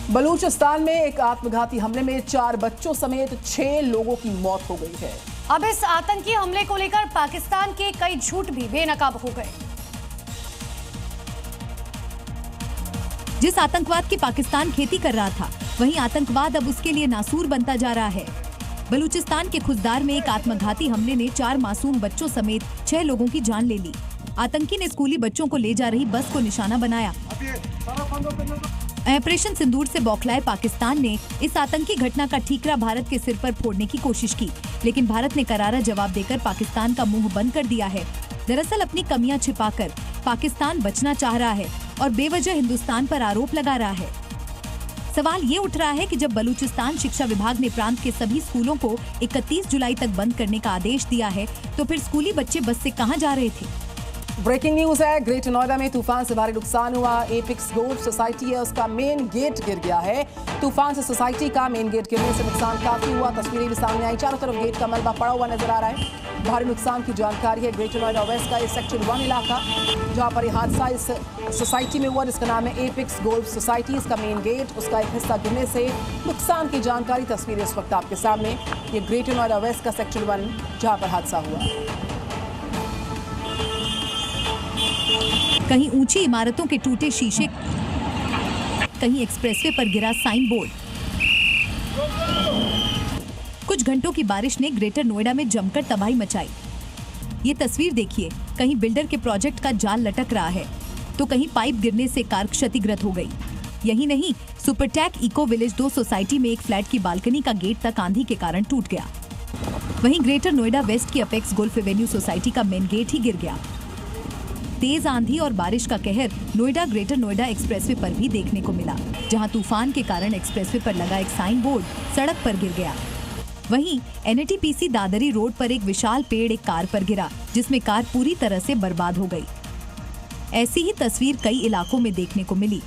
बलूचिस्तान में एक आत्मघाती हमले में 4 बच्चों समेत 6 लोगों की मौत हो गई है। अब इस आतंकी हमले को लेकर पाकिस्तान के कई झूठ भी बेनकाब हो गए। जिस आतंकवाद की पाकिस्तान खेती कर रहा था, वहीं आतंकवाद अब उसके लिए नासूर बनता जा रहा है। बलूचिस्तान के खुजदार में एक आत्मघाती हमले ने 4 मासूम बच्चों समेत 6 लोगों की जान ले ली। आतंकी ने स्कूली बच्चों को ले जा रही बस को निशाना बनाया। ऑपरेशन सिंदूर से बौखलाए पाकिस्तान ने इस आतंकी घटना का ठीकरा भारत के सिर पर फोड़ने की कोशिश की, लेकिन भारत ने करारा जवाब देकर पाकिस्तान का मुंह बंद कर दिया है। दरअसल अपनी कमियां छिपाकर पाकिस्तान बचना चाह रहा है और बेवजह हिंदुस्तान पर आरोप लगा रहा है। सवाल ये उठ रहा है कि जब बलूचिस्तान शिक्षा विभाग ने प्रांत के सभी स्कूलों को 31 जुलाई तक बंद करने का आदेश दिया है, तो फिर स्कूली बच्चे बस से कहां जा रहे थे? ब्रेकिंग न्यूज है। ग्रेटर नोएडा में तूफान से भारी नुकसान हुआ। एपिक्स गोल्फ सोसाइटी है, उसका मेन गेट गिर गया है। तूफान से सोसाइटी का मेन गेट गिरने से नुकसान काफी हुआ। तस्वीरें भी सामने आई, चारों तरफ गेट का मलबा पड़ा हुआ नजर आ रहा है। भारी नुकसान की जानकारी है। ग्रेटर नोएडा वेस्ट का ये सेक्टर 1 इलाका, जहां पर यह हादसा इस सोसाइटी में हुआ, जिसका नाम है एपिक्स गोल्फ सोसाइटी। इसका मेन गेट, उसका एक हिस्सा गिरने से नुकसान की जानकारी। तस्वीरें इस वक्त आपके सामने। ये ग्रेटर नोएडा वेस्ट का सेक्टर 1, जहां पर हादसा हुआ। कहीं ऊंची इमारतों के टूटे शीशे, कहीं एक्सप्रेसवे पर गिरा साइन बोर्ड। कुछ घंटों की बारिश ने ग्रेटर नोएडा में जमकर तबाही मचाई। ये तस्वीर देखिए, कहीं बिल्डर के प्रोजेक्ट का जाल लटक रहा है, तो कहीं पाइप गिरने से कार क्षतिग्रस्त हो गई। यही नहीं, सुपरटेक इको विलेज 2 सोसाइटी में एक फ्लैट की बालकनी का गेट तक आंधी के कारण टूट गया। वहीं ग्रेटर नोएडा वेस्ट की अपेक्स गोल्फ एवेन्यू सोसाइटी का मेन गेट ही गिर गया। तेज आंधी और बारिश का कहर नोएडा ग्रेटर नोएडा एक्सप्रेसवे पर भी देखने को मिला, जहां तूफान के कारण एक्सप्रेसवे पर लगा एक साइन बोर्ड सड़क पर गिर गया। वहीं एनटीपीसी दादरी रोड पर एक विशाल पेड़ एक कार पर गिरा, जिसमें कार पूरी तरह से बर्बाद हो गई। ऐसी ही तस्वीर कई इलाकों में देखने को मिली।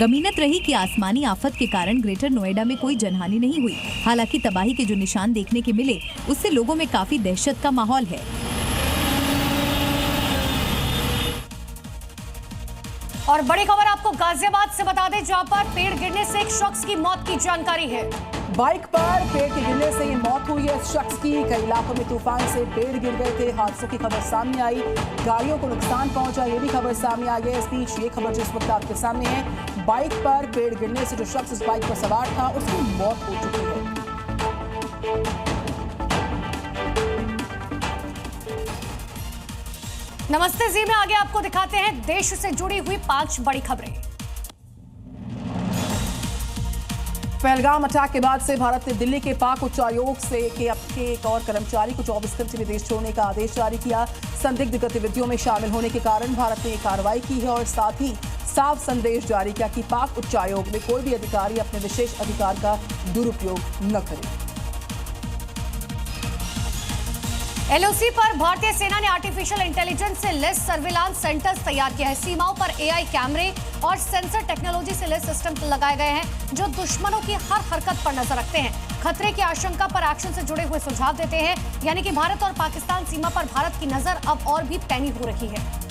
गमीनत रही कि आसमानी आफत के कारण ग्रेटर नोएडा में कोई जनहानि नहीं हुई। हालांकि तबाही के जो निशान देखने के मिले, उससे लोगों में काफी दहशत का माहौल है। और बड़ी खबर आपको गाजियाबाद से बता दें, जहां पर पेड़ गिरने से एक शख्स की मौत की जानकारी है। बाइक पर पेड़ के गिरने से ये मौत हुई है इस शख्स की। कई इलाकों में तूफान से पेड़ गिर गए थे। हादसों की खबर सामने आई, गाड़ियों को नुकसान पहुंचा, ये भी खबर सामने आ गई। इस बीच ये खबर जिस वक्त आपके सामने है, बाइक पर पेड़ गिरने से जो शख्स इस बाइक पर सवार था, उसकी मौत हो चुकी है। नमस्ते जी में आगे आपको दिखाते हैं देश से जुड़ी हुई 5 बड़ी खबरें। पहलगाम अटैक के बाद से भारत ने दिल्ली के पाक उच्चायोग से एक और कर्मचारी को 24 घंटे में देश छोड़ने का आदेश जारी किया। संदिग्ध गतिविधियों में शामिल होने के कारण भारत ने ये कार्रवाई की है और साथ ही साफ संदेश जारी किया कि पाक उच्चायोग में कोई भी अधिकारी अपने विशेष अधिकार का दुरुपयोग न करे। एलओसी पर भारतीय सेना ने आर्टिफिशियल इंटेलिजेंस से लेस सर्विलांस सेंटर्स तैयार किया है। सीमाओं पर एआई कैमरे और सेंसर टेक्नोलॉजी से लेस सिस्टम लगाए गए हैं, जो दुश्मनों की हर हरकत पर नजर रखते हैं। खतरे की आशंका पर एक्शन से जुड़े हुए सुझाव देते हैं। यानी कि भारत और पाकिस्तान सीमा पर भारत की नजर अब और भी पैनी हो रही है।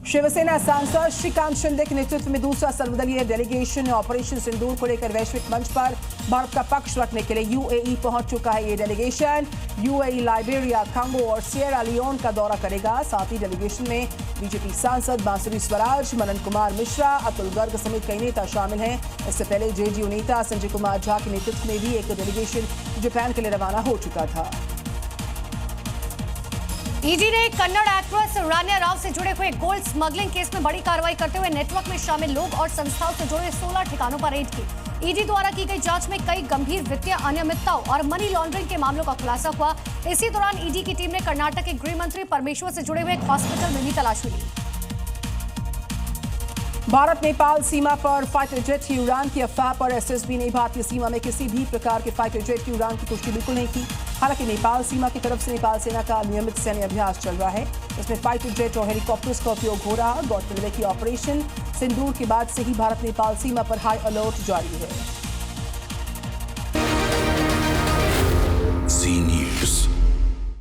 शिवसेना सांसद श्रीकांत शिंदे के नेतृत्व में दूसरा सर्वदलीय डेलीगेशन ऑपरेशन सिंदूर को लेकर वैश्विक मंच पर भारत का पक्ष रखने के लिए यूएई पहुंच चुका है। ये डेलीगेशन यूएई, लाइबेरिया, कांगो और सिएरा लियोन का दौरा करेगा। साथ ही डेलीगेशन में बीजेपी सांसद बांसुरी स्वराज, मनन कुमार मिश्रा, अतुल गर्ग समेत कई नेता शामिल हैं। इससे पहले जेडीयू नेता संजय कुमार झा के नेतृत्व में भी एक डेलीगेशन जापान के लिए रवाना हो चुका था। ईडी ने कन्नड़ एक्ट्रेस रान्या राव से जुड़े हुए गोल्ड स्मगलिंग केस में बड़ी कार्रवाई करते हुए नेटवर्क में शामिल लोग और संस्थाओं से जुड़े 16 ठिकानों पर रेड की। ईडी द्वारा की गई जांच में कई गंभीर वित्तीय अनियमितताओं और मनी लॉन्ड्रिंग के मामलों का खुलासा हुआ। इसी दौरान ईडी की टीम ने कर्नाटक के गृह मंत्री परमेश्वर से जुड़े हुए एक हॉस्पिटल में भी तलाशी ली। भारत नेपाल सीमा पर फाइटर जेट की उड़ान की अफवाह पर एसएसबी ने भारतीय सीमा में किसी भी प्रकार के फाइटर जेट की उड़ान की पुष्टि बिल्कुल नहीं की। हालांकि नेपाल सीमा की तरफ से नेपाल सेना का नियमित सैन्य अभ्यास चल रहा है। इसमें फाइटर जेट और हेलीकॉप्टर्स का उपयोग हो रहा। गौरतलब है कि ऑपरेशन सिंदूर के बाद से ही भारत नेपाल सीमा पर हाई अलर्ट जारी है।